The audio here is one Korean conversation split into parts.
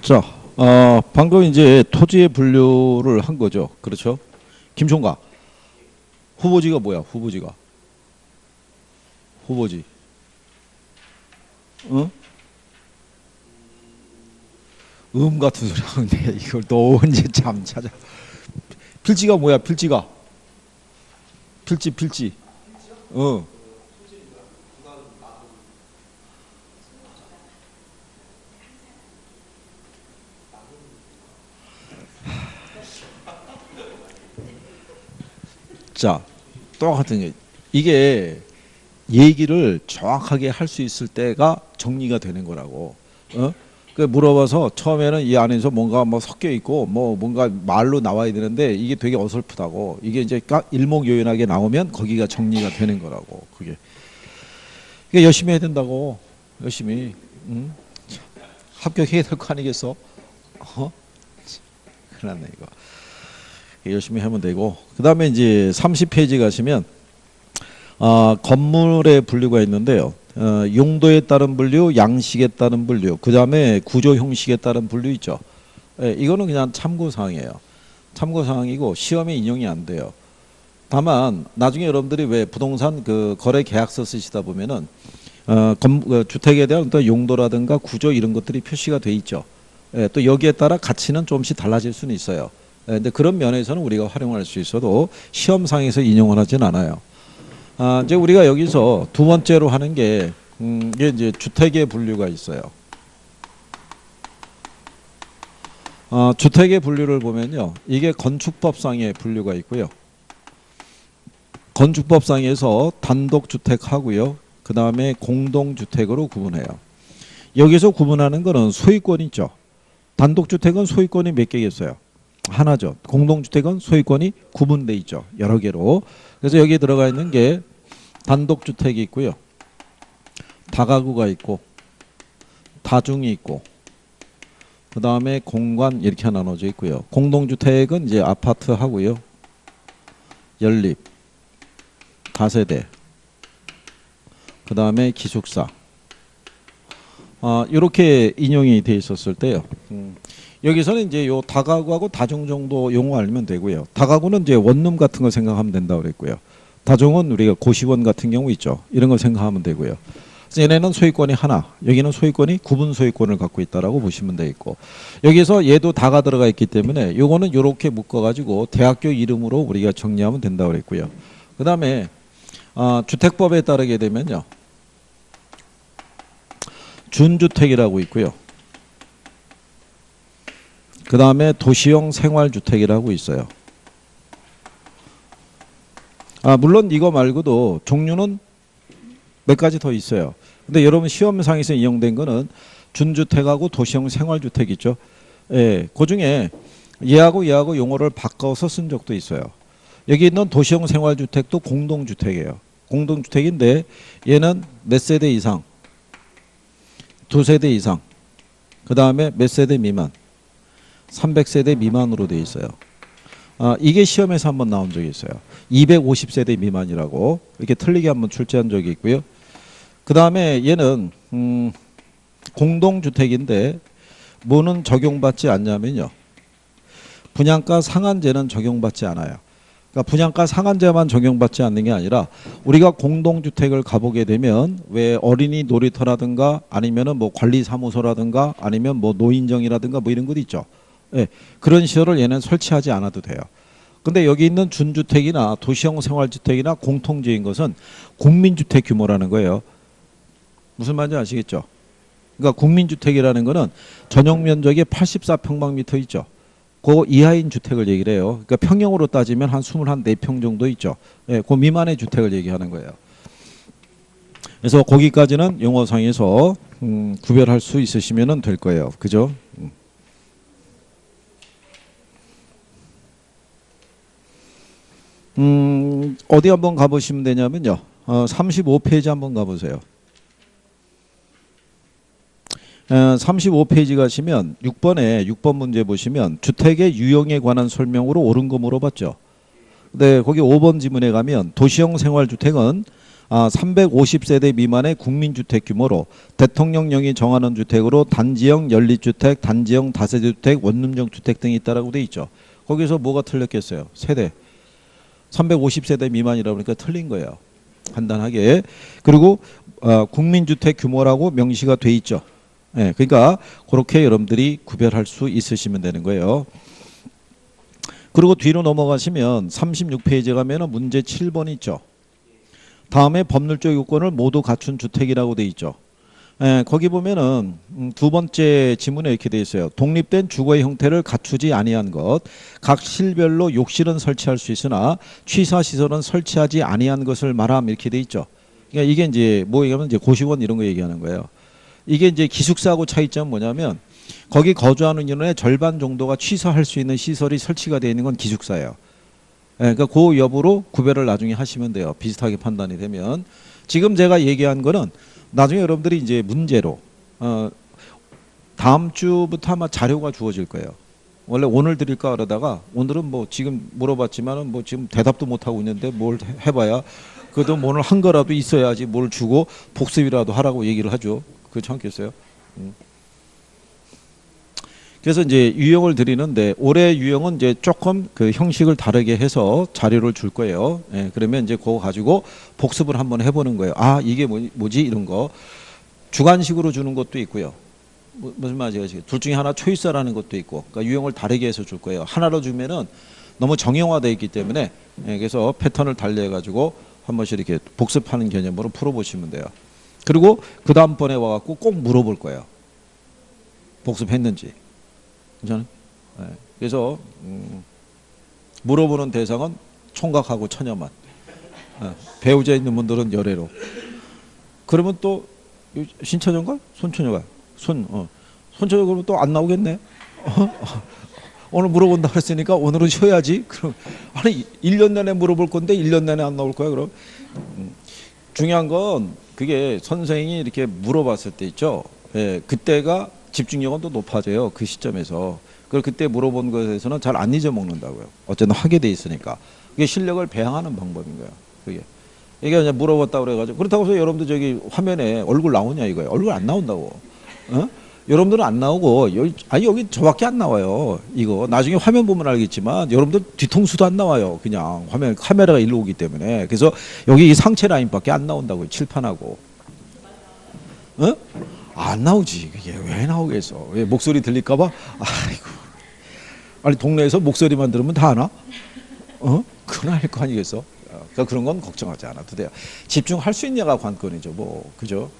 자, 방금 이제 토지의 분류를 한 거죠. 그렇죠? 김총각, 후보지가 뭐야? 후보지가. 후보지. 어? 같은 소리 하는데 이걸 또 언제 참 찾아. 필지가 뭐야? 필지가. 필지. 어. 자, 똑같은 게 이게 얘기를 정확하게 할 수 있을 때가 정리가 되는 거라고. 그 물어봐서 처음에는 이 안에서 뭔가 뭐 섞여 있고 뭐 뭔가 말로 나와야 되는데 이게 되게 어설프다고. 이게 이제 일목요연하게 나오면 거기가 정리가 되는 거라고. 그게 열심히 해야 된다고. 열심히. 응? 합격해야 될 거 아니겠어? 큰일 났네 이거. 열심히 하면 되고, 그 다음에 이제 30페이지 가시면 건물의 분류가 있는데요. 용도에 따른 분류, 양식에 따른 분류, 그 다음에 구조 형식에 따른 분류 있죠. 이거는 그냥 참고사항이에요. 참고사항이고 시험에 인용이 안 돼요. 다만 나중에 여러분들이 왜 부동산 그 거래 계약서 쓰시다 보면은 주택에 대한 어떤 용도라든가 구조 이런 것들이 표시가 돼 있죠. 또 여기에 따라 가치는 조금씩 달라질 수는 있어요. 근데 그런 면에서는 우리가 활용할 수 있어도 시험상에서 인용을 하진 않아요. 이제 우리가 여기서 두 번째로 하는 게 이게 이제 주택의 분류가 있어요. 주택의 분류를 보면요, 이게 건축법상의 분류가 있고요. 건축법상에서 단독주택하고요, 그 다음에 공동주택으로 구분해요. 여기서 구분하는 거는 소유권 있죠. 단독주택은 소유권이 몇 개겠어요? 하나죠. 공동주택은 소유권이 구분돼 있죠. 여러 개로. 그래서 여기에 들어가 있는 게 단독주택이 있고요, 다가구가 있고, 다중이 있고, 그 다음에 공관 이렇게 나눠져 있고요. 공동주택은 이제 아파트 하고요, 연립, 다세대, 그 다음에 기숙사. 이렇게 인용이 돼 있었을 때요. 여기서는 이제 요 다가구하고 다중 정도 용어 알면 되고요. 다가구는 이제 원룸 같은 거 생각하면 된다고 그랬고요. 다중은 우리가 고시원 같은 경우 있죠. 이런 거 생각하면 되고요. 그래서 얘네는 소유권이 하나, 여기는 소유권이 구분 소유권을 갖고 있다라고 보시면 되겠고, 여기서 얘도 다가 들어가 있기 때문에 요거는 요렇게 묶어가지고 대학교 이름으로 우리가 정리하면 된다고 그랬고요. 그 다음에 주택법에 따르게 되면요, 준주택이라고 있고요. 그 다음에 도시형 생활주택이라고 있어요. 물론 이거 말고도 종류는 몇 가지 더 있어요. 근데 여러분 시험상에서 인용된 거는 준주택하고 도시형 생활주택 있죠. 예, 그 중에 얘하고 용어를 바꿔서 쓴 적도 있어요. 여기 있는 도시형 생활주택도 공동주택이에요. 공동주택인데 얘는 몇 세대 이상, 두 세대 이상, 그 다음에 몇 세대 미만, 300세대 미만으로 되어 있어요. 이게 시험에서 한번 나온 적이 있어요. 250세대 미만이라고 이렇게 틀리게 한번 출제한 적이 있고요. 그 다음에 얘는 공동주택인데 뭐는 적용받지 않냐면요, 분양가 상한제는 적용받지 않아요. 그러니까 분양가 상한제만 적용받지 않는 게 아니라 우리가 공동주택을 가보게 되면 왜 어린이 놀이터라든가 아니면은 뭐 관리사무소라든가 아니면 뭐 노인정이라든가 뭐 이런 것 있죠. 예, 그런 시설을 얘는 설치하지 않아도 돼요. 근데 여기 있는 준주택이나 도시형 생활주택이나 공통적인 것은 국민주택 규모라는 거예요. 무슨 말인지 아시겠죠? 그러니까 국민주택이라는 거는 전용 면적이 84평방미터 있죠. 그 이하인 주택을 얘기를 해요. 그러니까 평형으로 따지면 한 24평 정도 있죠. 예, 그 미만의 주택을 얘기하는 거예요. 그래서 거기까지는 용어상에서 구별할 수 있으시면 될 거예요. 그죠? 어디 한번 가보시면 되냐면요, 35페이지 한번 가보세요. 35페이지 가시면 6번 문제 보시면 주택의 유형에 관한 설명으로 옳은 거 물어봤죠. 네, 거기 5번 지문에 가면 도시형 생활주택은 350세대 미만의 국민주택 규모로 대통령령이 정하는 주택으로 단지형 연립주택, 단지형 다세대주택, 원룸형 주택 등이 있다라고 돼 있죠. 거기서 뭐가 틀렸겠어요? 세대. 350세대 미만이라고 그러니까 틀린 거예요. 간단하게. 그리고 국민주택 규모라고 명시가 돼 있죠. 예, 그러니까 그렇게 여러분들이 구별할 수 있으시면 되는 거예요. 그리고 뒤로 넘어가시면 36페이지 가면은 문제 7번 있죠. 다음에 법률적 요건을 모두 갖춘 주택이라고 돼 있죠. 예, 거기 보면은 두 번째 지문에 이렇게 돼 있어요. 독립된 주거의 형태를 갖추지 아니한 것, 각 실별로 욕실은 설치할 수 있으나 취사 시설은 설치하지 아니한 것을 말함 이렇게 돼 있죠. 그러니까 이게 이제 뭐 얘기하면 이제 고시원 이런 거 얘기하는 거예요. 이게 이제 기숙사하고 차이점은 뭐냐면 거기 거주하는 인원의 절반 정도가 취사할 수 있는 시설이 설치가 되어 있는 건 기숙사예요. 예, 그러니까 그 여부로 구별을 나중에 하시면 돼요. 비슷하게 판단이 되면. 지금 제가 얘기한 거는 나중에 여러분들이 이제 문제로 다음 주부터 아마 자료가 주어질 거예요. 원래 오늘 드릴까 그러다가 오늘은 뭐 지금 물어봤지만은 뭐 지금 대답도 못 하고 있는데 뭘 해봐야 그래도 오늘 한 거라도 있어야지 뭘 주고 복습이라도 하라고 얘기를 하죠. 그렇지 않겠어요? 그래서 이제 유형을 드리는데 올해 유형은 이제 조금 그 형식을 다르게 해서 자료를 줄 거예요. 예, 그러면 이제 그거 가지고 복습을 한번 해보는 거예요. 아 이게 뭐지 이런 거 주관식으로 주는 것도 있고요. 무슨 말인지 아시겠어요? 둘 중에 하나 초이스라는 것도 있고, 그러니까 유형을 다르게 해서 줄 거예요. 하나로 주면은 너무 정형화되어 있기 때문에 예, 그래서 패턴을 달리해 가지고 한 번씩 이렇게 복습하는 개념으로 풀어보시면 돼요. 그리고 그 다음번에 와갖고 꼭 물어볼 거예요. 복습했는지. 괜찮아요? 네. 그래서 물어보는 대상은 총각하고 처녀만. 네. 배우자 있는 분들은 열애로. 그러면 또 신처녀인가? 손처녀가? 손처녀 그러면 또 안 나오겠네. 오늘 물어본다 그랬으니까 오늘은 쉬어야지. 그럼 아니 1년 내내 물어볼 건데 1년 내내 안 나올 거야 그럼. 중요한 건 그게 선생이 이렇게 물어봤을 때 있죠. 예, 그때가 집중력은 또 높아져요. 그 시점에서. 그걸 그때 물어본 것에서는 잘 안 잊어먹는다고요. 어쨌든 하게 돼 있으니까. 그게 실력을 배양하는 방법인 거예요. 그게. 이게 그냥 물어봤다고 그래가지고. 그렇다고 해서 여러분들 저기 화면에 얼굴 나오냐 이거예요. 얼굴 안 나온다고. 어? 여러분들은 안 나오고, 여기 저밖에 안 나와요. 이거. 나중에 화면 보면 알겠지만, 여러분들 뒤통수도 안 나와요. 그냥 화면, 카메라가 일로 오기 때문에. 그래서 여기 이 상체 라인밖에 안 나온다고요. 칠판하고. 어? 안 나오지. 그게 왜 나오겠어. 왜 목소리 들릴까봐? 아이고. 아니, 동네에서 목소리만 들으면 다 아나? 그건 아닐 거 아니겠어? 그러니까 그런 건 걱정하지 않아도 돼요. 집중할 수 있냐가 관건이죠. 뭐, 그죠?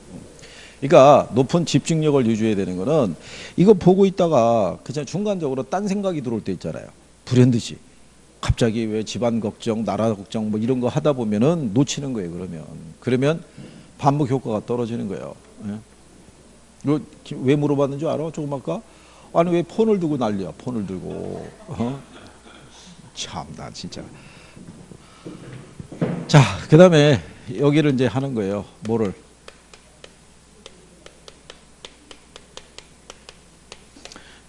그러니까 높은 집중력을 유지해야 되는 거는 이거 보고 있다가 그냥 중간적으로 딴 생각이 들어올 때 있잖아요. 불현듯이. 갑자기 왜 집안 걱정, 나라 걱정 뭐 이런 거 하다 보면은 놓치는 거예요. 그러면 반복 효과가 떨어지는 거예요. 예? 왜 물어봤는 줄 알아? 조금 아까? 아니 왜 폰을 들고 난리야? 폰을 들고. 참나 진짜. 자, 그 다음에 여기를 이제 하는 거예요. 뭐를?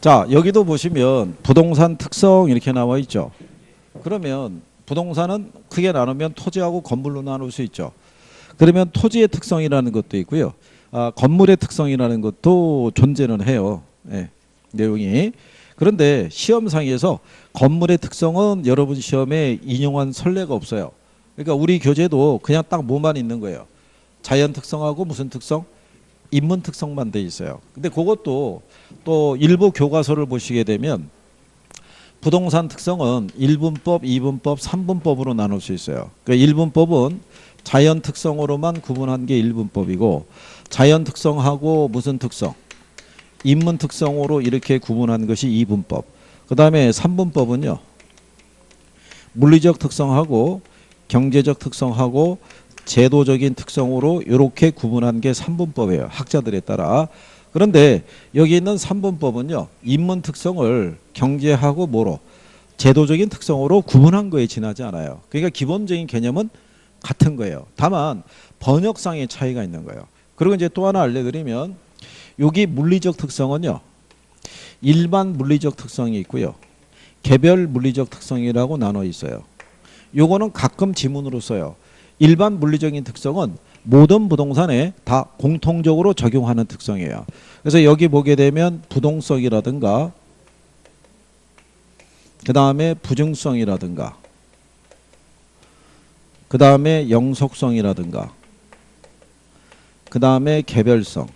자, 여기도 보시면 부동산 특성 이렇게 나와 있죠. 그러면 부동산은 크게 나누면 토지하고 건물로 나눌 수 있죠. 그러면 토지의 특성이라는 것도 있고요. 건물의 특성이라는 것도 존재는 해요. 예, 내용이. 그런데 시험상에서 건물의 특성은 여러분 시험에 인용한 선례가 없어요. 그러니까 우리 교재도 그냥 딱 뭐만 있는 거예요. 자연 특성하고 무슨 특성? 인문 특성만 돼 있어요. 근데 그것도 또 일부 교과서를 보시게 되면 부동산 특성은 1분법, 2분법, 3분법으로 나눌 수 있어요. 그러니까 1분법은 자연 특성으로만 구분한 게 1분법이고 자연 특성하고 무슨 특성? 인문 특성으로 이렇게 구분한 것이 2분법. 그 다음에 3분법은요. 물리적 특성하고 경제적 특성하고 제도적인 특성으로 이렇게 구분한 게 3분법이에요. 학자들에 따라. 그런데 여기 있는 3분법은요. 인문 특성을 경제하고 뭐로? 제도적인 특성으로 구분한 거에 지나지 않아요. 그러니까 기본적인 개념은 같은 거예요. 다만 번역상의 차이가 있는 거예요. 그리고 이제 또 하나 알려드리면 여기 물리적 특성은요. 일반 물리적 특성이 있고요. 개별 물리적 특성이라고 나눠 있어요. 요거는 가끔 지문으로 써요. 일반 물리적인 특성은 모든 부동산에 다 공통적으로 적용하는 특성이에요. 그래서 여기 보게 되면 부동성이라든가 그 다음에 부증성이라든가 그 다음에 영속성이라든가 그 다음에 개별성.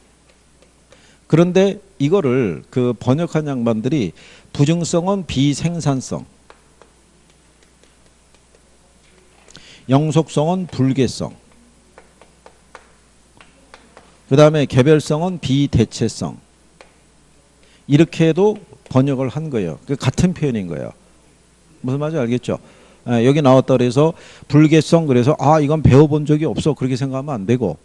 그런데 이거를 그 번역한 양반들이 부증성은 비생산성, 영속성은 불개성, 그 다음에 개별성은 비대체성, 이렇게도 번역을 한 거예요. 같은 표현인 거예요. 무슨 말인지 알겠죠? 여기 나왔다 그래서 불개성, 그래서 이건 배워본 적이 없어 그렇게 생각하면 안 되고,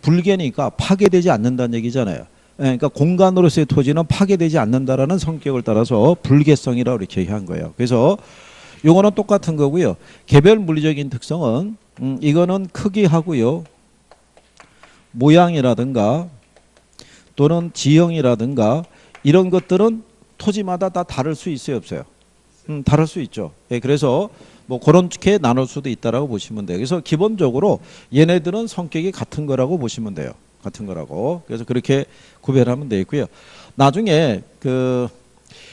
불개니까 파괴되지 않는다는 얘기잖아요. 그러니까 공간으로서의 토지는 파괴되지 않는다라는 성격을 따라서 불개성이라고 이렇게 얘기한 거예요. 그래서 요거는 똑같은 거고요. 개별 물리적인 특성은 이거는 크기하고요, 모양이라든가 또는 지형이라든가 이런 것들은 토지마다 다 다를 수 있어요, 없어요? 다를 수 있죠. 그래서 뭐 그렇게 나눌 수도 있다라고 보시면 돼요. 그래서 기본적으로 얘네들은 성격이 같은 거라고 보시면 돼요. 같은 거라고. 그래서 그렇게 구별하면 되겠고요. 나중에 그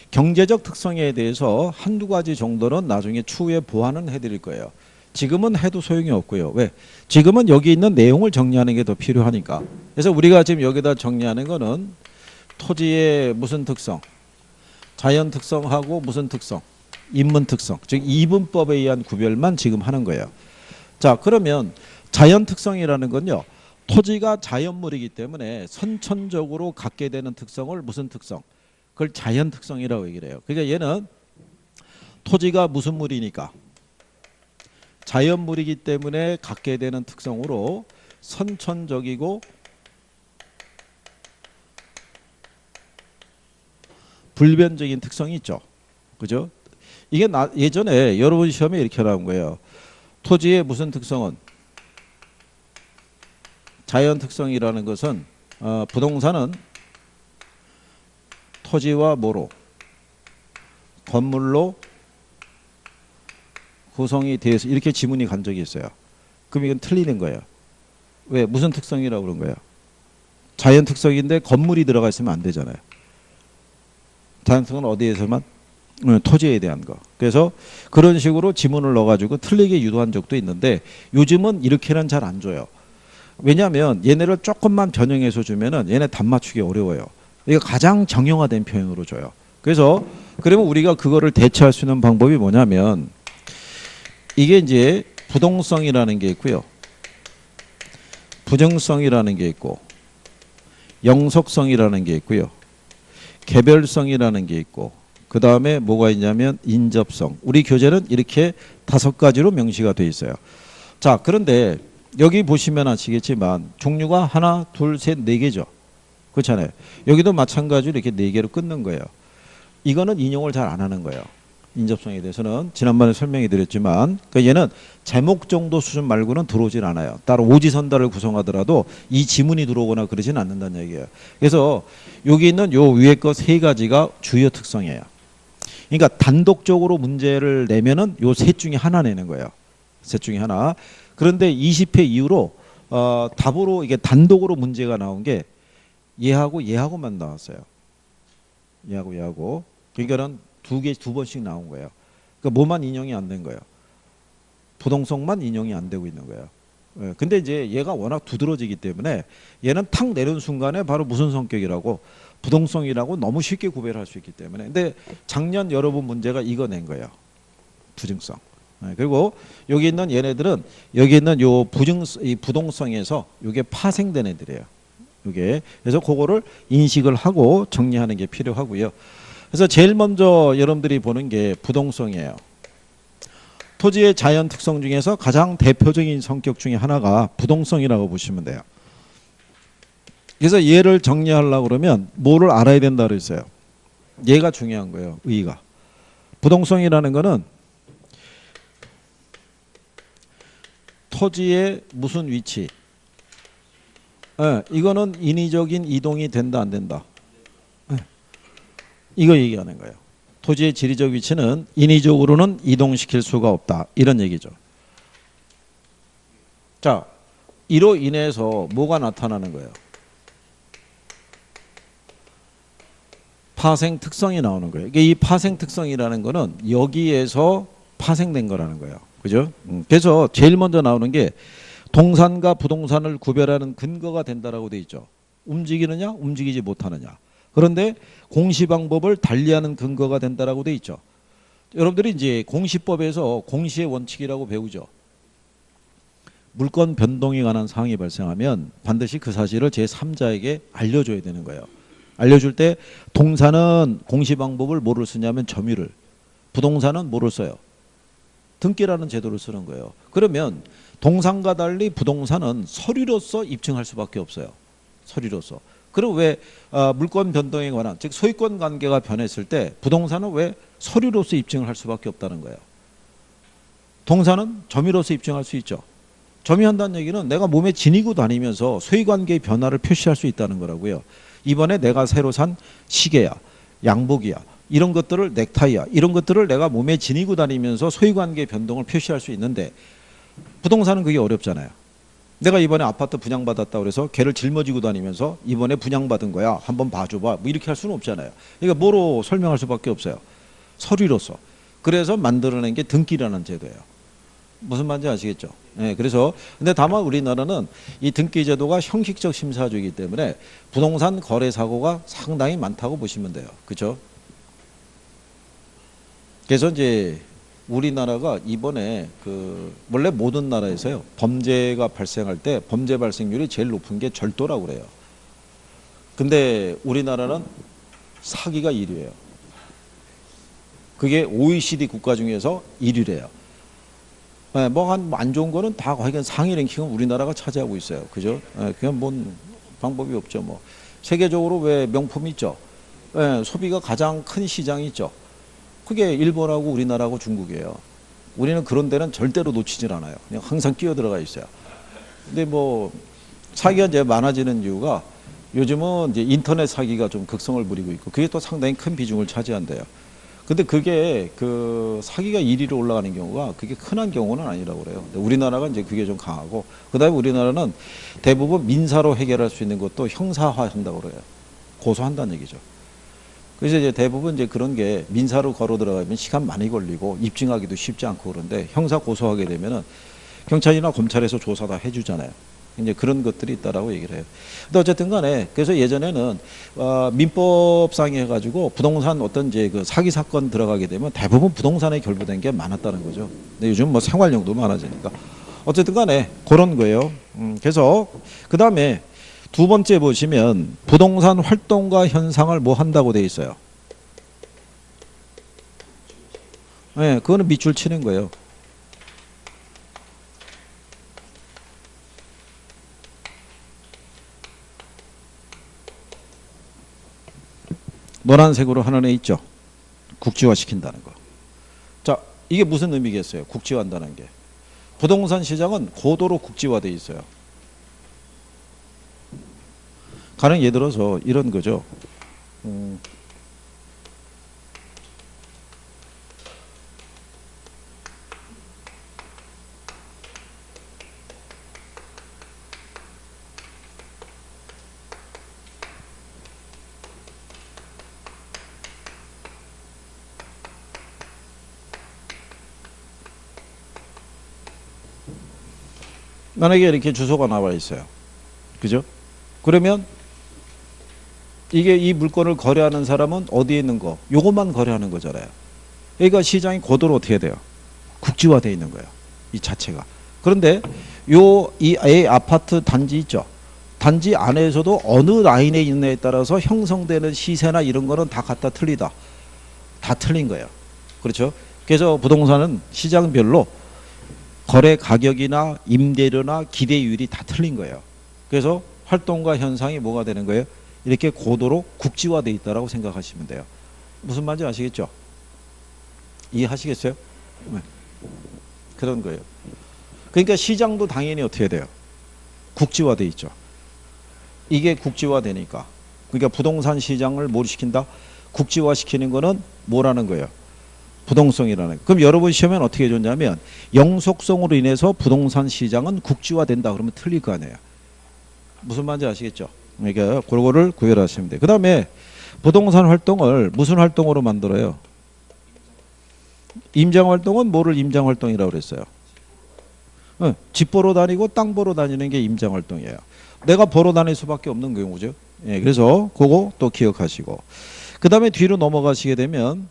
경제적 특성에 대해서 한두 가지 정도는 나중에 추후에 보완은 해드릴 거예요. 지금은 해도 소용이 없고요. 왜? 지금은 여기 있는 내용을 정리하는 게 더 필요하니까. 그래서 우리가 지금 여기다 정리하는 거는 토지의 무슨 특성, 자연 특성하고 무슨 특성, 인문 특성, 즉 이분법에 의한 구별만 지금 하는 거예요. 자, 그러면 자연 특성이라는 건요, 토지가 자연물이기 때문에 선천적으로 갖게 되는 특성을 무슨 특성? 그걸 자연 특성이라고 얘기를 해요. 그러니까 얘는 토지가 무슨 물이니까 자연물이기 때문에 갖게 되는 특성으로 선천적이고 불변적인 특성이 있죠. 그죠? 이게 예전에 여러분 시험에 이렇게 나온 거예요. 토지의 무슨 특성은? 자연 특성이라는 것은 부동산은 토지와 뭐로? 건물로 구성이 되어서 이렇게 지문이 간 적이 있어요. 그럼 이건 틀리는 거예요. 왜? 무슨 특성이라고 그런 거예요? 자연 특성인데 건물이 들어가 있으면 안 되잖아요. 자연 특성은 어디에서만? 토지에 대한 거. 그래서 그런 식으로 지문을 넣어가지고 틀리게 유도한 적도 있는데 요즘은 이렇게는 잘 안 줘요. 왜냐하면 얘네를 조금만 변형해서 주면은 얘네 답 맞추기 어려워요. 이거 가장 정형화된 표현으로 줘요. 그래서 그러면 우리가 그거를 대처할 수 있는 방법이 뭐냐면 이게 이제 부동성이라는 게 있고요, 부정성이라는 게 있고, 영속성이라는 게 있고요, 개별성이라는 게 있고, 그 다음에 뭐가 있냐면 인접성. 우리 교재는 이렇게 5가지로 명시가 되어 있어요. 자, 그런데 여기 보시면 아시겠지만 종류가 하나, 둘, 셋, 4개죠. 그렇잖아요. 여기도 마찬가지로 이렇게 4개로 끊는 거예요. 이거는 인용을 잘 안 하는 거예요. 인접성에 대해서는 지난번에 설명해 드렸지만, 그러니까 얘는 제목 정도 수준 말고는 들어오질 않아요. 따로 오지선다를 구성하더라도 이 지문이 들어오거나 그러진 않는다는 얘기예요. 그래서 여기 있는 요 위에 거 3가지가 주요 특성이에요. 그러니까 단독적으로 문제를 내면은 요 셋 중에 하나 내는 거예요. 셋 중에 하나. 그런데 20회 이후로 답으로 이게 단독으로 문제가 나온 게 얘하고 얘하고만 나왔어요. 얘하고. 그러니까는 두 번씩 나온 거예요. 그러니까 뭐만 인용이 안 된 거예요. 부동성만 인용이 안 되고 있는 거예요. 근데 이제 얘가 워낙 두드러지기 때문에 얘는 탁 내려온 순간에 바로 무슨 성격이라고, 부동성이라고 너무 쉽게 구별할 수 있기 때문에. 근데 작년 여러분 문제가 이거 낸 거예요. 부증성. 그리고 여기 있는 얘네들은 여기 있는 요 이 부동성에서 이게 파생된 애들이에요. 이게. 그래서 그거를 인식을 하고 정리하는 게 필요하고요. 그래서 제일 먼저 여러분들이 보는 게 부동성이에요. 토지의 자연 특성 중에서 가장 대표적인 성격 중에 하나가 부동성이라고 보시면 돼요. 그래서 얘를 정리하려고 그러면 뭐를 알아야 된다 그랬어요. 얘가 중요한 거예요. 의의가. 부동성이라는 거는 토지의 무슨 위치, 이거는 인위적인 이동이 된다 안 된다, 이거 얘기하는 거예요. 토지의 지리적 위치는 인위적으로는 이동시킬 수가 없다, 이런 얘기죠. 자, 이로 인해서 뭐가 나타나는 거예요? 파생 특성이 나오는 거예요. 이게 이 파생 특성이라는 거는 여기에서 파생된 거라는 거예요. 그죠? 그래서 제일 먼저 나오는 게 동산과 부동산을 구별하는 근거가 된다라고 돼 있죠. 움직이느냐, 움직이지 못하느냐. 그런데 공시 방법을 달리하는 근거가 된다라고 돼 있죠. 여러분들이 이제 공시법에서 공시의 원칙이라고 배우죠. 물건 변동에 관한 사항이 발생하면 반드시 그 사실을 제3자에게 알려줘야 되는 거예요. 알려줄 때 동산은 공시 방법을 뭐를 쓰냐면 점유를, 부동산은 뭐를 써요? 등기라는 제도를 쓰는 거예요. 그러면 동산과 달리 부동산은 서류로서 입증할 수밖에 없어요. 서류로서. 그럼 왜 물건 변동에 관한, 즉 소유권 관계가 변했을 때 부동산은 왜 서류로서 입증을 할 수밖에 없다는 거예요. 동산은 점유로서 입증할 수 있죠. 점유한다는 얘기는 내가 몸에 지니고 다니면서 소유관계의 변화를 표시할 수 있다는 거라고요. 이번에 내가 새로 산 시계야, 양복이야, 이런 것들을, 넥타이야, 이런 것들을 내가 몸에 지니고 다니면서 소유관계의 변동을 표시할 수 있는데 부동산은 그게 어렵잖아요. 내가 이번에 아파트 분양받았다 그래서 걔를 짊어지고 다니면서 이번에 분양받은 거야, 한번 봐줘봐, 뭐 이렇게 할 수는 없잖아요. 그러니까 뭐로 설명할 수밖에 없어요? 서류로서. 그래서 만들어낸 게 등기라는 제도예요. 무슨 말인지 아시겠죠? 네, 그래서 근데 다만 우리나라는 이 등기 제도가 형식적 심사주의이기 때문에 부동산 거래 사고가 상당히 많다고 보시면 돼요. 그렇죠? 그래서 이제 우리나라가 이번에 원래 모든 나라에서요, 범죄가 발생할 때 범죄 발생률이 제일 높은 게 절도라고 그래요. 근데 우리나라는 사기가 1위예요. 그게 OECD 국가 중에서 1위래요. 네, 뭐 안 좋은 거는 다 거의 상위 랭킹은 우리나라가 차지하고 있어요. 그죠? 네, 그냥 뭔 방법이 없죠. 뭐 세계적으로 왜 명품 있죠? 네, 소비가 가장 큰 시장이 있죠. 그게 일본하고 우리나라하고 중국이에요. 우리는 그런 데는 절대로 놓치질 않아요. 그냥 항상 끼어 들어가 있어요. 근데 뭐 사기가 이제 많아지는 이유가 요즘은 이제 인터넷 사기가 좀 극성을 부리고 있고 그게 또 상당히 큰 비중을 차지한대요. 근데 그게 사기가 1위로 올라가는 경우가 그게 흔한 경우는 아니라고 그래요. 우리나라가 이제 그게 좀 강하고, 그 다음에 우리나라는 대부분 민사로 해결할 수 있는 것도 형사화 한다고 그래요. 고소한다는 얘기죠. 그래서 이제 대부분 이제 그런 게 민사로 걸어 들어가면 시간 많이 걸리고 입증하기도 쉽지 않고 그런데 형사 고소하게 되면은 경찰이나 검찰에서 조사 다 해주잖아요. 이제 그런 것들이 있다라고 얘기를 해요. 근데 어쨌든 간에 그래서 예전에는 민법상에 해가지고 부동산 어떤 이제 그 사기 사건 들어가게 되면 대부분 부동산에 결부된 게 많았다는 거죠. 근데 요즘 뭐 생활용도 많아지니까 어쨌든 간에 그런 거예요. 그래서 그 다음에 두 번째 보시면 부동산 활동과 현상을 뭐 한다고 돼 있어요. 네, 그거는 밑줄 치는 거예요. 노란색으로 하는 애 있죠. 국지화 시킨다는 거. 자, 이게 무슨 의미겠어요? 국지화한다는 게. 부동산 시장은 고도로 국지화돼 있어요. 가령 예를 들어서 이런 거죠. 만약에 이렇게 주소가 나와 있어요. 그죠? 그러면 이게 이 물건을 거래하는 사람은 어디에 있는 거? 요것만 거래하는 거잖아요. 그러니까 시장이 고도로 어떻게 돼요? 국지화되어 있는 거예요. 이 자체가. 그런데 이 A 아파트 단지 있죠. 단지 안에서도 어느 라인에 있느냐에 따라서 형성되는 시세나 이런 거는 다 갖다 틀리다. 다 틀린 거예요. 그렇죠? 그래서 부동산은 시장별로 거래 가격이나 임대료나 기대율이 다 틀린 거예요. 그래서 활동과 현상이 뭐가 되는 거예요? 이렇게 고도로 국지화되어 있다라고 생각하시면 돼요. 무슨 말인지 아시겠죠? 이해하시겠어요? 네. 그런 거예요. 그러니까 시장도 당연히 어떻게 돼요? 국지화되어 있죠. 이게 국지화되니까. 그러니까 부동산 시장을 뭘 시킨다? 국지화시키는 거는 뭐라는 거예요? 부동성이라는. 그럼 여러분 시험엔 어떻게 줬냐면 영속성으로 인해서 부동산 시장은 국지화된다 그러면 틀릴 거 아니에요. 무슨 말인지 아시겠죠? 그러니까 그거를 구별하시면 돼요. 그 다음에 부동산 활동을 무슨 활동으로 만들어요? 임장 활동은 뭐를 임장 활동이라고 그랬어요? 집 보러 다니고 땅 보러 다니는 게 임장 활동이에요. 내가 보러 다닐 수밖에 없는 경우죠. 예, 그래서 그거 또 기억하시고. 그 다음에 뒤로 넘어가시게 되면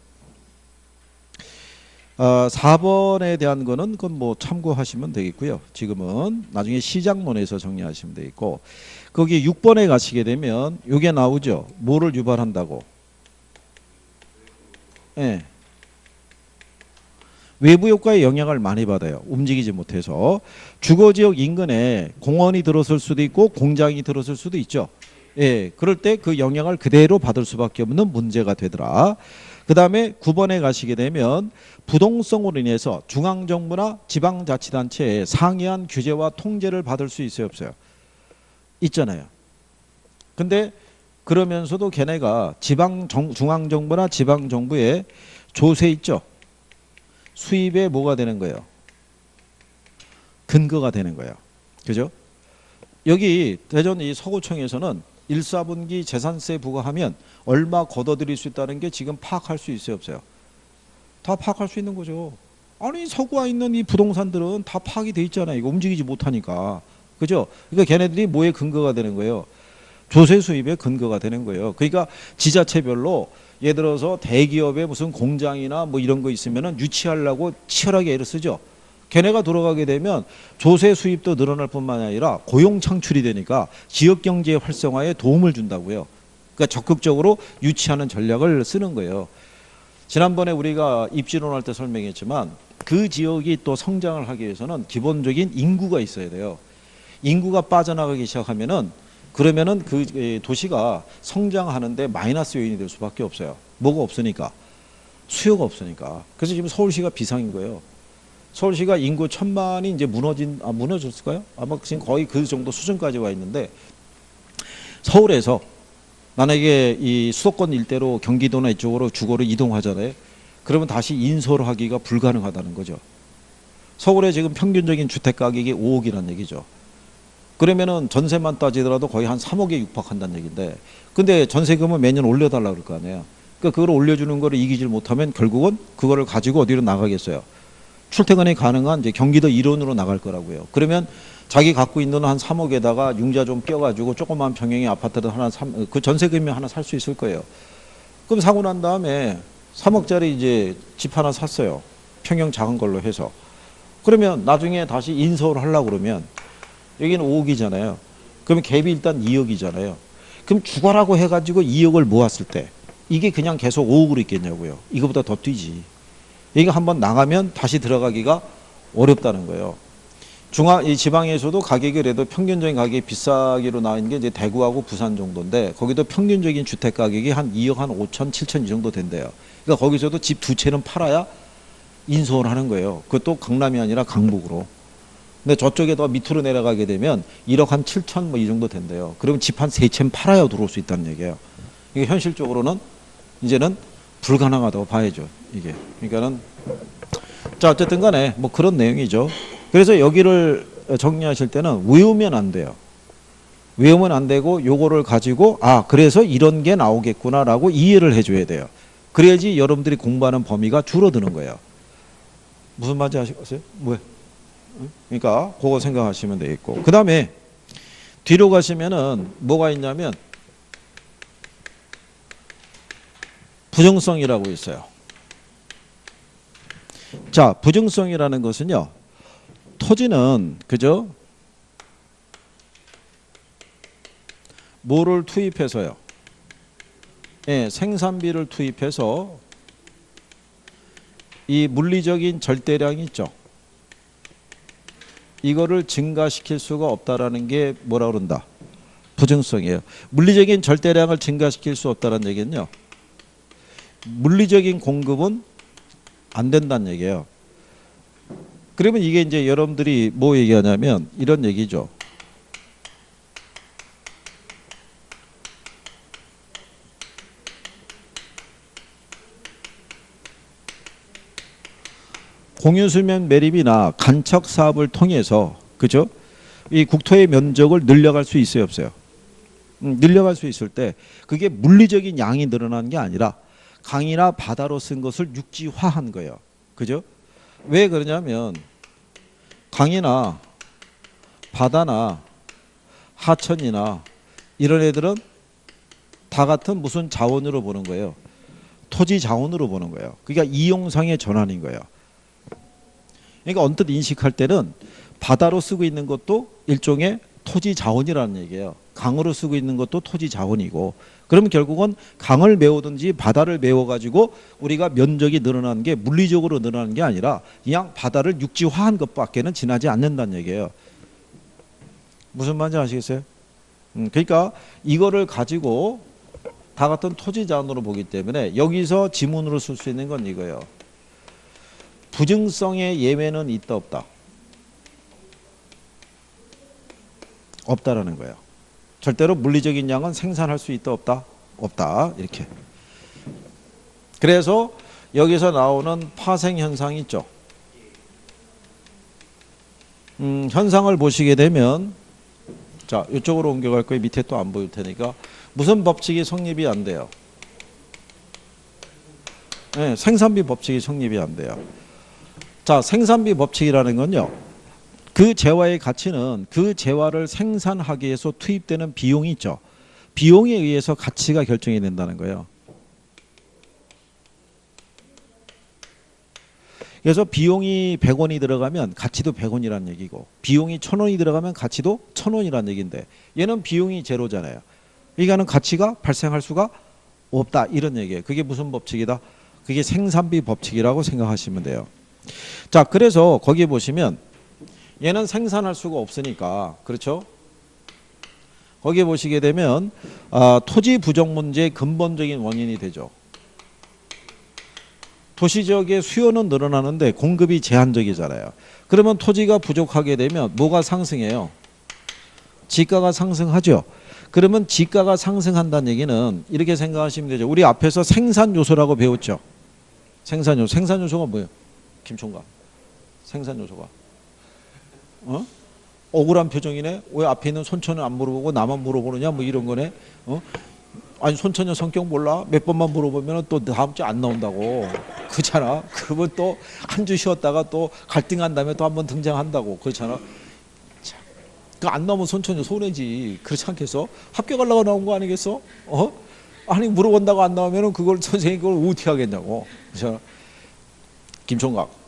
4번에 대한 거는 그건 뭐 참고하시면 되겠고요. 지금은 나중에 시장론에서 정리하시면 되겠고, 거기 6번에 가시게 되면 이게 나오죠. 뭐를 유발한다고? 예. 외부 효과의 영향을 많이 받아요. 움직이지 못해서. 주거지역 인근에 공원이 들어설 수도 있고 공장이 들어설 수도 있죠. 예, 그럴 때 그 영향을 그대로 받을 수밖에 없는 문제가 되더라. 그 다음에 9번에 가시게 되면 부동성으로 인해서 중앙정부나 지방자치단체의 상이한 규제와 통제를 받을 수 있어요, 없어요? 있잖아요. 근데 그러면서도 걔네가 중앙정부나 지방정부의 조세 있죠. 수입에 뭐가 되는 거예요? 근거가 되는 거예요. 그죠? 여기 대전 이 서구청에서는 1사분기 재산세 부과하면 얼마 걷어들일 수 있다는 게 지금 파악할 수 있어요, 없어요? 다 파악할 수 있는 거죠. 아니 서구와 있는 이 부동산들은 다 파악이 돼 있잖아요. 이거 움직이지 못하니까. 그죠? 그러니까 걔네들이 뭐에 근거가 되는 거예요? 조세 수입의 근거가 되는 거예요. 그러니까 지자체별로 예를 들어서 대기업에 무슨 공장이나 뭐 이런 거 있으면은 유치하려고 치열하게 애를 쓰죠. 걔네가 돌아가게 되면 조세 수입도 늘어날 뿐만 아니라 고용 창출이 되니까 지역 경제 활성화에 도움을 준다고요. 그러니까 적극적으로 유치하는 전략을 쓰는 거예요. 지난번에 우리가 입지론할 때 설명했지만 그 지역이 또 성장을 하기 위해서는 기본적인 인구가 있어야 돼요. 인구가 빠져나가기 시작하면은 그러면은 그 도시가 성장하는데 마이너스 요인이 될 수밖에 없어요. 뭐가 없으니까. 수요가 없으니까. 그래서 지금 서울시가 비상인 거예요. 서울시가 인구 1000만이 이제 무너졌을까요? 아마 지금 거의 그 정도 수준까지 와 있는데 서울에서 만약에 이 수도권 일대로 경기도나 이쪽으로 주거로 이동하잖아요. 그러면 다시 인솔하기가 불가능하다는 거죠. 서울의 지금 평균적인 주택 가격이 5억이라는 얘기죠. 그러면은 전세만 따지더라도 거의 한 3억에 육박한다는 얘기인데, 근데 전세금은 매년 올려달라 그럴 거 아니에요. 그러니까 그걸 올려주는 거를 이기질 못하면 결국은 그거를 가지고 어디로 나가겠어요. 출퇴근이 가능한 이제 경기도 일원으로 나갈 거라고요. 그러면 자기 갖고 있는 한 3억에다가 융자 좀 껴가지고 조그만 평형의 아파트를 하나 그 전세금이 하나 살 수 있을 거예요. 그럼 사고 난 다음에 3억짜리 이제 집 하나 샀어요. 평형 작은 걸로 해서. 그러면 나중에 다시 인서울 하려고 그러면 여기는 5억이잖아요. 그러면 갭이 일단 2억이잖아요. 그럼 죽어라고 해가지고 2억을 모았을 때 이게 그냥 계속 5억으로 있겠냐고요. 이거보다 더 뛰지. 이게 한번 나가면 다시 들어가기가 어렵다는 거예요. 이 지방에서도 가격이 그래도 평균적인 가격이 비싸기로 나와 있는 게 이제 대구하고 부산 정도인데 거기도 평균적인 주택 가격이 한 2억 한 5천, 7천 이 정도 된대요. 그러니까 거기서도 집 두 채는 팔아야 인수를 하는 거예요. 그것도 강남이 아니라 강북으로. 근데 저쪽에 더 밑으로 내려가게 되면 1억 한 7천 뭐 이 정도 된대요. 그러면 집 한 세 채는 팔아야 들어올 수 있다는 얘기예요. 이게 현실적으로는 이제는 불가능하다고 봐야죠. 이게. 그러니까는 자 어쨌든 간에 뭐 그런 내용이죠. 그래서 여기를 정리하실 때는 외우면 안 돼요. 외우면 안 되고 요거를 가지고 그래서 이런 게 나오겠구나라고 이해를 해줘야 돼요. 그래야지 여러분들이 공부하는 범위가 줄어드는 거예요. 무슨 말인지 아시겠어요? 왜? 그러니까 그거 생각하시면 되겠고, 그 다음에 뒤로 가시면은 뭐가 있냐면 부정성이라고 있어요. 자, 부정성이라는 것은요, 토지는 그죠? 뭐를 투입해서요? 예, 생산비를 투입해서 이 물리적인 절대량이 있죠. 이거를 증가시킬 수가 없다라는 게 뭐라 그런다? 부정성이에요. 물리적인 절대량을 증가시킬 수 없다는 얘기는요, 물리적인 공급은 안 된다는 얘기예요. 그러면 이게 이제 여러분들이 뭐 얘기하냐면 이런 얘기죠. 공유수면 매립이나 간척 사업을 통해서 그죠? 이 국토의 면적을 늘려갈 수 있어요, 없어요? 늘려갈 수 있을 때 그게 물리적인 양이 늘어나는 게 아니라 강이나 바다로 쓴 것을 육지화한 거예요. 그죠? 왜 그러냐면 강이나 바다나 하천이나 이런 애들은 다 같은 무슨 자원으로 보는 거예요? 토지 자원으로 보는 거예요. 그러니까 이용상의 전환인 거예요. 그러니까 언뜻 인식할 때는 바다로 쓰고 있는 것도 일종의 토지 자원이라는 얘기예요. 강으로 쓰고 있는 것도 토지 자원이고, 그러면 결국은 강을 메우든지 바다를 메워가지고 우리가 면적이 늘어나는 게 물리적으로 늘어나는 게 아니라 그냥 바다를 육지화한 것밖에는 지나지 않는다는 얘기예요. 무슨 말인지 아시겠어요? 그러니까 이거를 가지고 다 같은 토지 자원으로 보기 때문에 여기서 지문으로 쓸 수 있는 건 이거예요. 부증성의 예외는 있다 없다? 없다라는 거예요. 절대로 물리적인 양은 생산할 수 있다 없다? 없다. 이렇게. 그래서 여기서 나오는 파생 현상이 있죠. 현상을 보시게 되면, 자, 이쪽으로 옮겨갈 거예요. 밑에 또 안 보일 테니까. 무슨 법칙이 성립이 안 돼요? 네, 생산비 법칙이 성립이 안 돼요. 자, 생산비 법칙이라는 건요, 그 재화의 가치는 그 재화를 생산하기 위해서 투입되는 비용이 있죠. 비용에 의해서 가치가 결정이 된다는 거예요. 그래서 비용이 100원이 들어가면 가치도 100원이라는 얘기고, 비용이 1000원이 들어가면 가치도 1000원이라는 얘기인데, 얘는 비용이 제로잖아요. 그러니까는 가치가 발생할 수가 없다, 이런 얘기예요. 그게 무슨 법칙이다? 그게 생산비 법칙이라고 생각하시면 돼요. 자, 그래서 거기 보시면 얘는 생산할 수가 없으니까, 그렇죠? 거기에 보시게 되면 토지 부족 문제의 근본적인 원인이 되죠. 도시 지역의 수요는 늘어나는데 공급이 제한적이잖아요. 그러면 토지가 부족하게 되면 뭐가 상승해요? 지가가 상승하죠. 그러면 지가가 상승한다는 얘기는 이렇게 생각하시면 되죠. 우리 앞에서 생산 요소라고 배웠죠. 생산 요소. 생산 요소가 뭐예요? 김총각. 생산 요소가. 억울한 표정이네. 왜 앞에 있는 손천은 안 물어보고 나만 물어보느냐, 뭐 이런 거네. 아니 손천여 성격 몰라? 몇 번만 물어보면 또 다음 주에 안 나온다고. 그렇잖아. 그러면 또 한 주 쉬었다가 또 갈등한 다음에 또 한 번 등장한다고. 그렇잖아. 그 안 나오면 손천여 손해지. 그렇지 않겠어? 합격하려고 나온 거 아니겠어? 아니 물어본다고 안 나오면 그걸 선생님이 그걸 어떻게 하겠냐고. 그렇잖아. 김총각.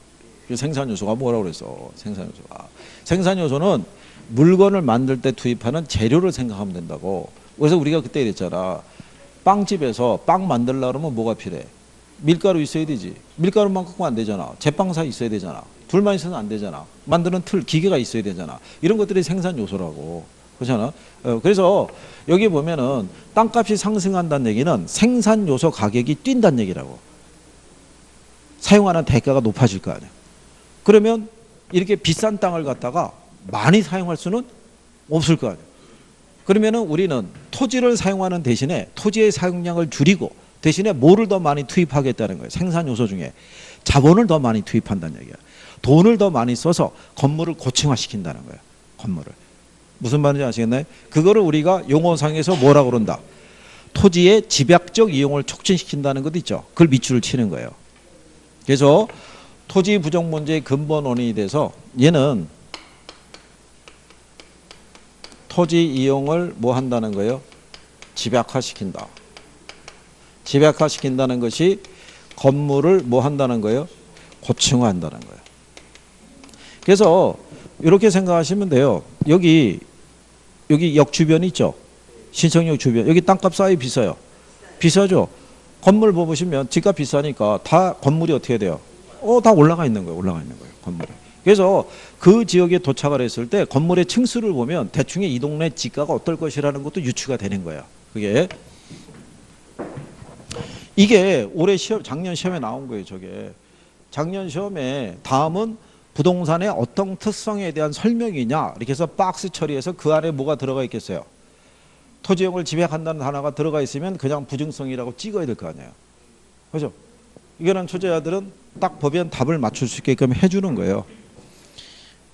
그 생산요소가 뭐라고 그랬어? 생산요소가. 생산요소는 물건을 만들 때 투입하는 재료를 생각하면 된다고. 그래서 우리가 그때 이랬잖아. 빵집에서 빵 만들려고 그러면 뭐가 필요해? 밀가루 있어야 되지. 밀가루만 갖고 안 되잖아. 제빵사 있어야 되잖아. 둘만 있어서는 안 되잖아. 만드는 틀, 기계가 있어야 되잖아. 이런 것들이 생산요소라고. 그렇잖아. 그래서 여기 보면은 땅값이 상승한다는 얘기는 생산요소 가격이 뛴다는 얘기라고. 사용하는 대가가 높아질 거 아니야. 그러면 이렇게 비싼 땅을 갖다가 많이 사용할 수는 없을 거 아니에요. 그러면은 우리는 토지를 사용하는 대신에 토지의 사용량을 줄이고 대신에 뭐를 더 많이 투입하겠다는 거예요. 생산 요소 중에 자본을 더 많이 투입한다는 얘기예요. 돈을 더 많이 써서 건물을 고층화시킨다는 거예요. 건물을. 무슨 말인지 아시겠나요? 그거를 우리가 용어상에서 뭐라고 그런다? 토지의 집약적 이용을 촉진시킨다는 것도 있죠. 그걸 밑줄을 치는 거예요. 그래서 토지 부족 문제의 근본 원인이 돼서 얘는 토지 이용을 뭐 한다는 거예요? 집약화시킨다. 집약화시킨다는 것이 건물을 뭐 한다는 거예요? 고층화한다는 거예요. 그래서 이렇게 생각하시면 돼요. 여기 역 주변 있죠? 신청역 주변. 여기 땅값 싸이 비싸요. 비싸죠? 건물 보시면 집값 비싸니까 다 건물이 어떻게 돼요? 다 올라가 있는 거예요. 올라가 있는 거예요. 건물이. 그래서 그 지역에 도착을 했을 때 건물의 층수를 보면 대충의 이 동네 지가가 어떨 것이라는 것도 유추가 되는 거예요. 그게 이게 올해 작년 시험에 나온 거예요. 저게 작년 시험에 다음은 부동산의 어떤 특성에 대한 설명이냐 이렇게 해서 박스 처리해서 그 안에 뭐가 들어가 있겠어요? 토지용을 집약한다는 단어가 들어가 있으면 그냥 부증성이라고 찍어야 될 거 아니에요. 그죠? 이거는 초재자들은 딱 보면 답을 맞출 수 있게끔 해주는 거예요.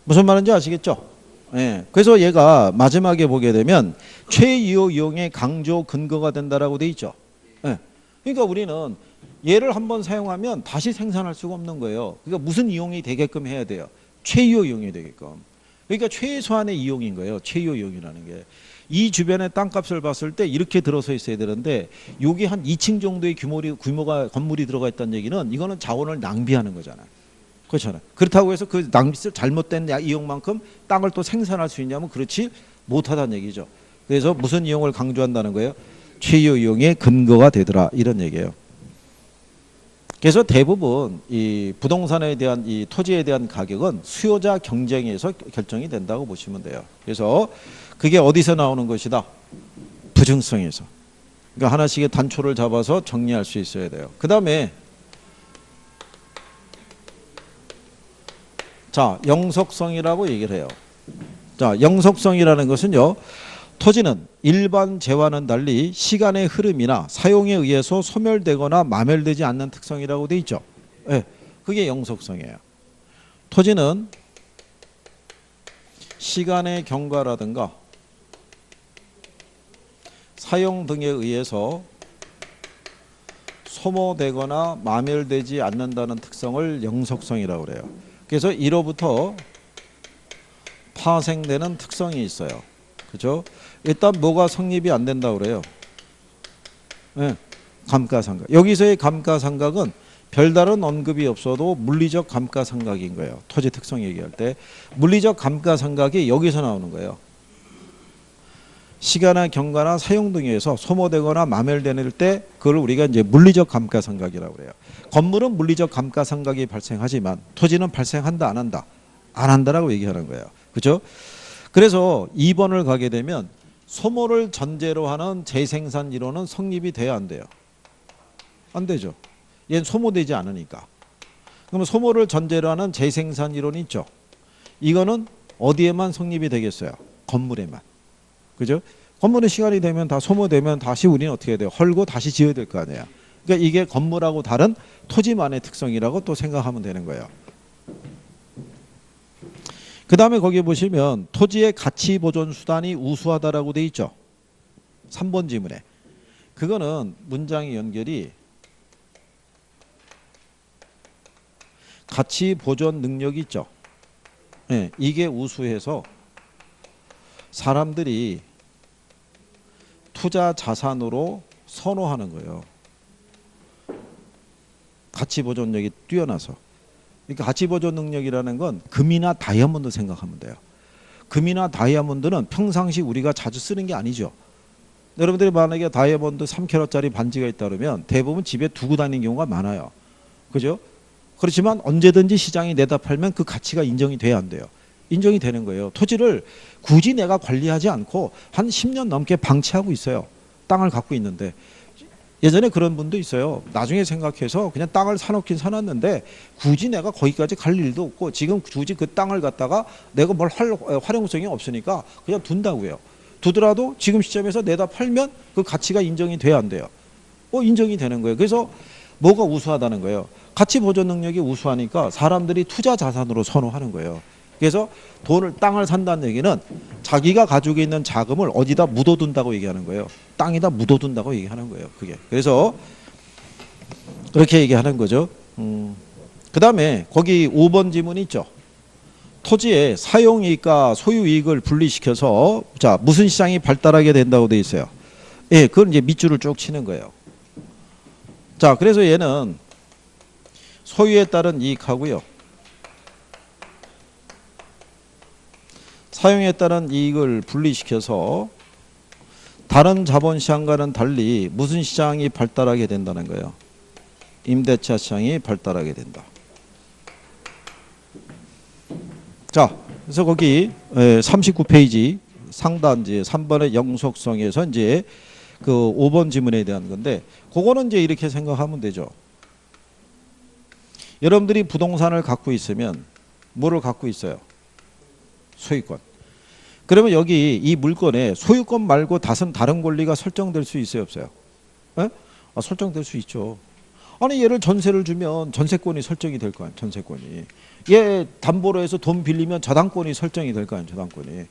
무슨 말인지 아시겠죠? 예. 그래서 얘가 마지막에 보게 되면 최이호 이용의 강조 근거가 된다라고 돼 있죠. 예. 그러니까 우리는 얘를 한번 사용하면 다시 생산할 수가 없는 거예요. 그러니까 무슨 이용이 되게끔 해야 돼요? 최이호 이용이 되게끔. 그러니까 최소한의 이용인 거예요. 최이호 이용이라는 게. 이 주변의 땅값을 봤을 때 이렇게 들어서 있어야 되는데 여기 한 2층 정도의 규모가 건물이 들어가 있다는 얘기는 이거는 자원을 낭비하는 거잖아요. 그렇잖아요. 그렇다고 해서 그 낭비스 잘못된 이용만큼 땅을 또 생산할 수 있냐면 그렇지 못하다는 얘기죠. 그래서 무슨 이용을 강조한다는 거예요? 최이호 이용의 근거가 되더라 이런 얘기예요. 그래서 대부분 이 부동산에 대한 이 토지에 대한 가격은 수요자 경쟁에서 결정이 된다고 보시면 돼요. 그래서 그게 어디서 나오는 것이다? 부증성에서. 그러니까 하나씩의 단초를 잡아서 정리할 수 있어야 돼요. 그 다음에 자, 영속성이라고 얘기를 해요. 자, 영속성이라는 것은요. 토지는 일반 재와는 달리 시간의 흐름이나 사용에 의해서 소멸되거나 마멸되지 않는 특성이라고 돼 있죠. 네, 그게 영속성이에요. 토지는 시간의 경과라든가 사용 등에 의해서 소모되거나 마멸되지 않는다는 특성을 영속성이라고 그래요. 그래서 이로부터 파생되는 특성이 있어요. 그죠? 일단 뭐가 성립이 안 된다고 그래요? 네, 감가상각. 여기서의 감가상각은 별다른 언급이 없어도 물리적 감가상각인 거예요. 토지 특성 얘기할 때 물리적 감가상각이 여기서 나오는 거예요. 시간이나 경과나 사용 등에 의해서 소모되거나 마멸되는 때 그걸 우리가 이제 물리적 감가상각이라고 그래요. 건물은 물리적 감가상각이 발생하지만 토지는 발생한다 안 한다? 안 한다라고 얘기하는 거예요. 그렇죠? 그래서 2번을 가게 되면 소모를 전제로 하는 재생산 이론은 성립이 돼야 안 돼요? 안 되죠. 얘는 소모되지 않으니까. 그러면 소모를 전제로 하는 재생산 이론이 있죠. 이거는 어디에만 성립이 되겠어요? 건물에만. 그죠? 건물은 시간이 되면 다 소모되면 다시 우리는 어떻게 해야 돼요? 헐고 다시 지어야 될 거 아니에요. 그러니까 이게 건물하고 다른 토지만의 특성이라고 또 생각하면 되는 거예요. 그 다음에 거기 보시면 토지의 가치 보존 수단이 우수하다라고 돼 있죠. 3번 지문에. 그거는 문장의 연결이 가치 보존 능력이 있죠. 네, 이게 우수해서 사람들이 투자 자산으로 선호하는 거예요. 가치 보존력이 뛰어나서. 그러니까 가치 보존 능력이라는 건 금이나 다이아몬드 생각하면 돼요. 금이나 다이아몬드는 평상시 우리가 자주 쓰는 게 아니죠. 여러분들이 만약에 다이아몬드 3캐럿짜리 반지가 있다 그러면 대부분 집에 두고 다니는 경우가 많아요. 그죠? 그렇지만 언제든지 시장에 내다 팔면 그 가치가 인정이 돼야 안 돼요. 인정이 되는 거예요. 토지를 굳이 내가 관리하지 않고 한 10년 넘게 방치하고 있어요. 땅을 갖고 있는데. 예전에 그런 분도 있어요. 나중에 생각해서 그냥 땅을 사놓긴 사놨는데 굳이 내가 거기까지 갈 일도 없고 지금 굳이 그 땅을 갖다가 내가 뭘 활용성이 없으니까 그냥 둔다고요. 두더라도 지금 시점에서 내다 팔면 그 가치가 인정이 돼야 안 돼요. 인정이 되는 거예요. 그래서 뭐가 우수하다는 거예요. 가치 보존 능력이 우수하니까 사람들이 투자 자산으로 선호하는 거예요. 그래서 땅을 산다는 얘기는 자기가 가지고 있는 자금을 어디다 묻어둔다고 얘기하는 거예요. 땅에다 묻어둔다고 얘기하는 거예요. 그게. 그래서 그렇게 얘기하는 거죠. 그 다음에 거기 5번 지문 있죠. 토지의 사용이익과 소유이익을 분리시켜서 자 무슨 시장이 발달하게 된다고 돼 있어요. 예, 그건 이제 밑줄을 쭉 치는 거예요. 자, 그래서 얘는 소유에 따른 이익하고요. 사용에 따른 이익을 분리시켜서 다른 자본시장과는 달리 무슨 시장이 발달하게 된다는 거예요. 임대차 시장이 발달하게 된다. 자, 그래서 거기 39페이지 상단지 3번의 영속성에서 이제 그 5번 지문에 대한 건데 그거는 이제 이렇게 생각하면 되죠. 여러분들이 부동산을 갖고 있으면 뭐를 갖고 있어요? 소유권. 그러면 여기 이 물건에 소유권 말고 다른 권리가 설정될 수 있어요, 없어요? 설정될 수 있죠. 아니 얘를 전세를 주면 전세권이 설정이 될 거 아니에요. 전세권이. 얘 담보로 해서 돈 빌리면 저당권이 설정이 될 거 아니에요. 저당권이.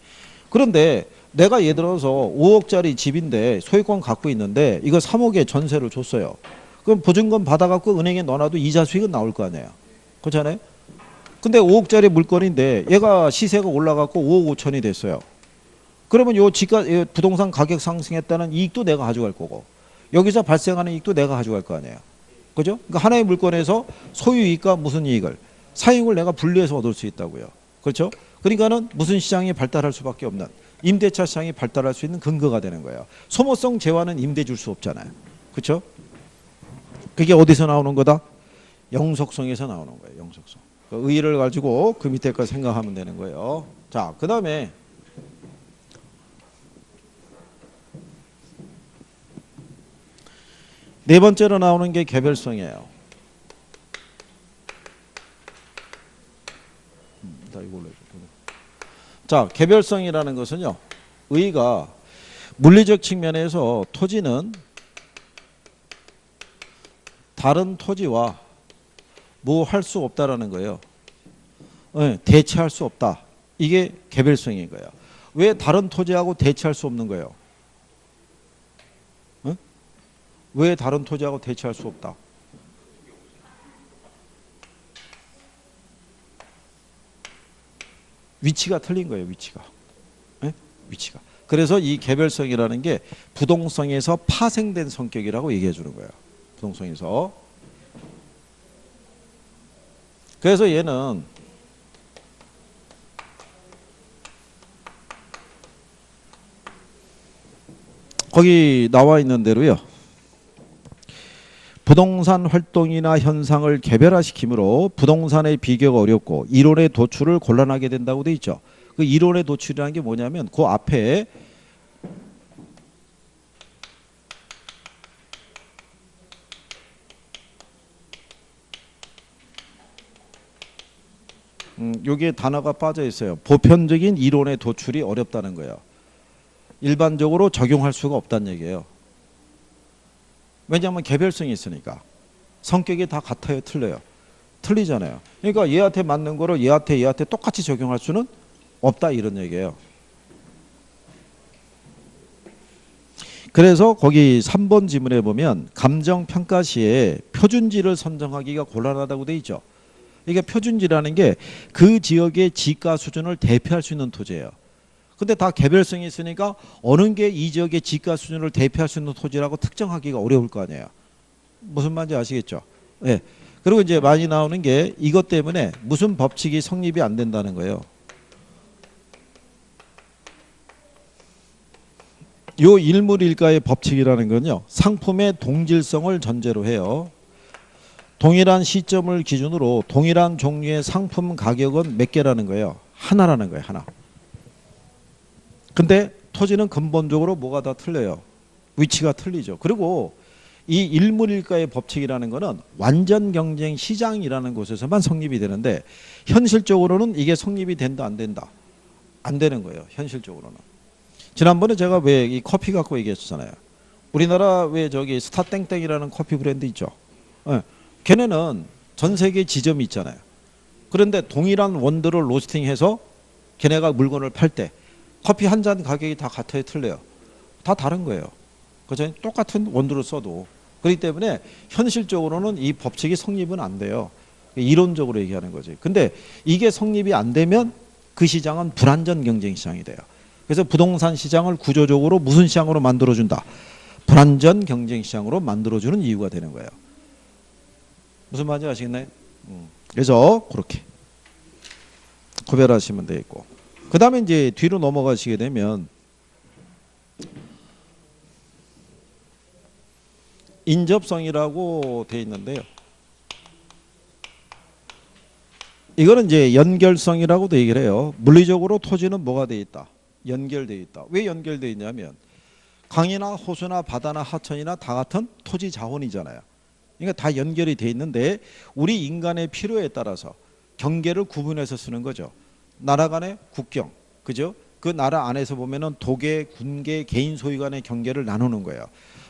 그런데 내가 예를 들어서 5억짜리 집인데 소유권 갖고 있는데 이거 3억에 전세를 줬어요. 그럼 보증금 받아갖고 은행에 넣어놔도 이자 수익은 나올 거 아니에요. 그렇잖아요. 근데 5억짜리 물건인데 얘가 시세가 올라갖고 5억 5천이 됐어요. 그러면 요 부동산 가격 상승했다는 이익도 내가 가져갈 거고 여기서 발생하는 이익도 내가 가져갈 거 아니에요. 그죠? 그러니까 하나의 물건에서 소유이익과 무슨 이익을 사용을 내가 분리해서 얻을 수 있다고요. 그렇죠? 그러니까는 무슨 시장이 발달할 수밖에 없는 임대차 시장이 발달할 수 있는 근거가 되는 거예요. 소모성 재화는 임대 줄 수 없잖아요. 그렇죠? 그게 어디서 나오는 거다? 영속성에서 나오는 거예요. 영속성. 그 의의를 가지고 그 밑에 거 생각하면 되는 거예요. 자, 그 다음에 네 번째로 나오는 게 개별성이에요. 자, 개별성이라는 것은요, 의의가 물리적 측면에서 토지는 다른 토지와 뭐 할 수 없다라는 거예요. 네, 대체할 수 없다. 이게 개별성인 거예요. 왜 다른 토지하고 대체할 수 없는 거예요? 네? 왜 다른 토지하고 대체할 수 없다? 위치가 틀린 거예요. 위치가. 네? 위치가. 그래서 이 개별성이라는 게 부동성에서 파생된 성격이라고 얘기해 주는 거예요. 부동성에서. 그래서 얘는 거기 나와 있는 대로요. 부동산 활동이나 현상을 개별화시키므로 부동산의 비교가 어렵고 이론의 도출을 곤란하게 된다고 돼 있죠. 그 이론의 도출이라는 게 뭐냐면 그 앞에 여기에 단어가 빠져 있어요. 보편적인 이론의 도출이 어렵다는 거예요. 일반적으로 적용할 수가 없다는 얘기예요. 왜냐하면 개별성이 있으니까. 성격이 다 같아요, 틀려요? 틀리잖아요. 그러니까 얘한테 맞는 거를 얘한테 똑같이 적용할 수는 없다 이런 얘기예요. 그래서 거기 3번 지문에 보면 감정평가 시에 표준지를 선정하기가 곤란하다고 돼 있죠. 이게 표준지라는 게 그 지역의 지가 수준을 대표할 수 있는 토지예요. 근데 다 개별성이 있으니까 어느 게 이 지역의 지가 수준을 대표할 수 있는 토지라고 특정하기가 어려울 거 아니에요. 무슨 말인지 아시겠죠? 네. 그리고 이제 많이 나오는 게 이것 때문에 무슨 법칙이 성립이 안 된다는 거예요. 요 일물일가의 법칙이라는 건요. 상품의 동질성을 전제로 해요. 동일한 시점을 기준으로 동일한 종류의 상품 가격은 몇 개라는 거예요? 하나라는 거예요. 하나. 근데 토지는 근본적으로 뭐가 다 틀려요. 위치가 틀리죠. 그리고 이 일물일가의 법칙이라는 거는 완전 경쟁 시장이라는 곳에서만 성립이 되는데 현실적으로는 이게 성립이 된다 안 된다? 안 되는 거예요. 현실적으로는. 지난번에 제가 왜 이 커피 갖고 얘기했잖아요. 우리나라 왜 저기 스타땡땡이라는 커피 브랜드 있죠. 네. 걔네는 전 세계 지점이 있잖아요. 그런데 동일한 원두를 로스팅해서 걔네가 물건을 팔 때 커피 한 잔 가격이 다 같아요, 틀려요? 다 다른 거예요. 그죠? 똑같은 원두를 써도. 그렇기 때문에 현실적으로는 이 법칙이 성립은 안 돼요. 이론적으로 얘기하는 거지. 근데 이게 성립이 안 되면 그 시장은 불안전 경쟁 시장이 돼요. 그래서 부동산 시장을 구조적으로 무슨 시장으로 만들어준다? 불안전 경쟁 시장으로 만들어주는 이유가 되는 거예요. 무슨 말인지 아시겠나요? 그래서 그렇게 구별하시면 되겠고. 그 다음에 이제 뒤로 넘어가시게 되면 인접성이라고 되어 있는데요. 이거는 이제 연결성이라고도 얘기를 해요. 물리적으로 토지는 뭐가 되어 있다? 연결되어 있다. 왜 연결되어 있냐면 강이나 호수나 바다나 하천이나 다 같은 토지 자원이잖아요. 그러니까 다 연결이 되어 있는데 우리 인간의 필요에 따라서 경계를 구분해서 쓰는 거죠. 나라 간의 국경, 그죠? 그 나라 안에서 보면은 도계, 군계, 개인 소유 간의 경계를 나누는 거예요.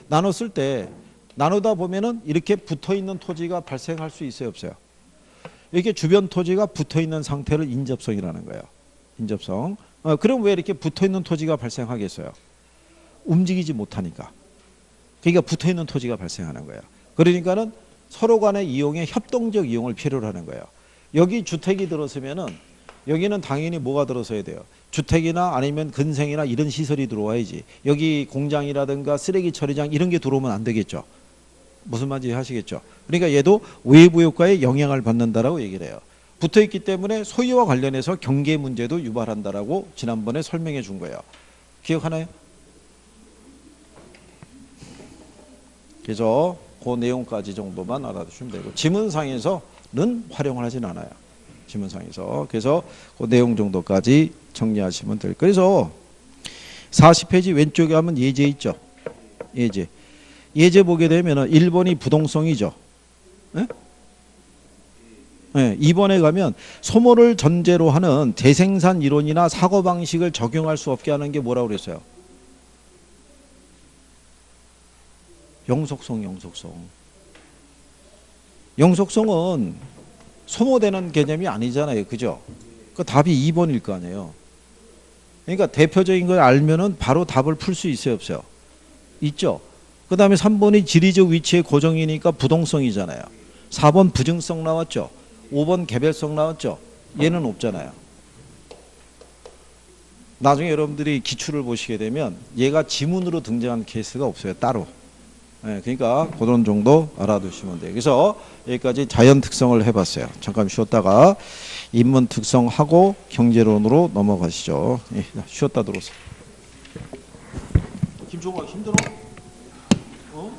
나눴을 때 나누다 보면은 이렇게 붙어있는 토지가 발생할 수 있어요, 없어요? 이렇게 주변 토지가 붙어있는 상태를 인접성이라는 거예요. 인접성. 그럼 왜 이렇게 붙어있는 토지가 발생하겠어요? 움직이지 못하니까. 그러니까 붙어있는 토지가 발생하는 거예요. 그러니까는 서로 간의 이용에 협동적 이용을 필요로 하는 거예요. 여기 주택이 들어서면은 여기는 당연히 뭐가 들어서야 돼요? 주택이나 아니면 근생이나 이런 시설이 들어와야지. 여기 공장이라든가 쓰레기 처리장 이런 게 들어오면 안 되겠죠. 무슨 말인지 하시겠죠. 그러니까 얘도 외부 효과에 영향을 받는다라고 얘기를 해요. 붙어있기 때문에 소유와 관련해서 경계 문제도 유발한다라고 지난번에 설명해 준 거예요. 기억하나요? 그래서 그 내용까지 정도만 알아두시면 되고 지문상에서는 활용을 하진 않아요. 지문상에서. 그래서 그 내용 정도까지 정리하시면 될 거예요. 그래서 40페이지 왼쪽에 하면 예제 있죠. 예제. 예제 보게 되면 1번이 부동성이죠. 네? 네, 2번에 가면 소모를 전제로 하는 재생산 이론이나 사고방식을 적용할 수 없게 하는 게 뭐라고 그랬어요? 영속성. 영속성은 소모되는 개념이 아니잖아요. 그죠? 그 답이 2번일 거 아니에요. 그러니까 대표적인 걸 알면은 바로 답을 풀 수 있어요, 없어요? 있죠? 그 다음에 3번이 지리적 위치의 고정이니까 부동성이잖아요. 4번 부증성 나왔죠. 5번 개별성 나왔죠. 얘는 없잖아요. 나중에 여러분들이 기출을 보시게 되면 얘가 지문으로 등장한 케이스가 없어요. 따로. 네, 그러니까 그런 정도 알아두시면 돼요. 그래서 여기까지 자연 특성을 해봤어요. 잠깐 쉬었다가 인문 특성하고 경제론으로 넘어가시죠. 예, 쉬었다 들어오세요. 김종학 힘들어? 어?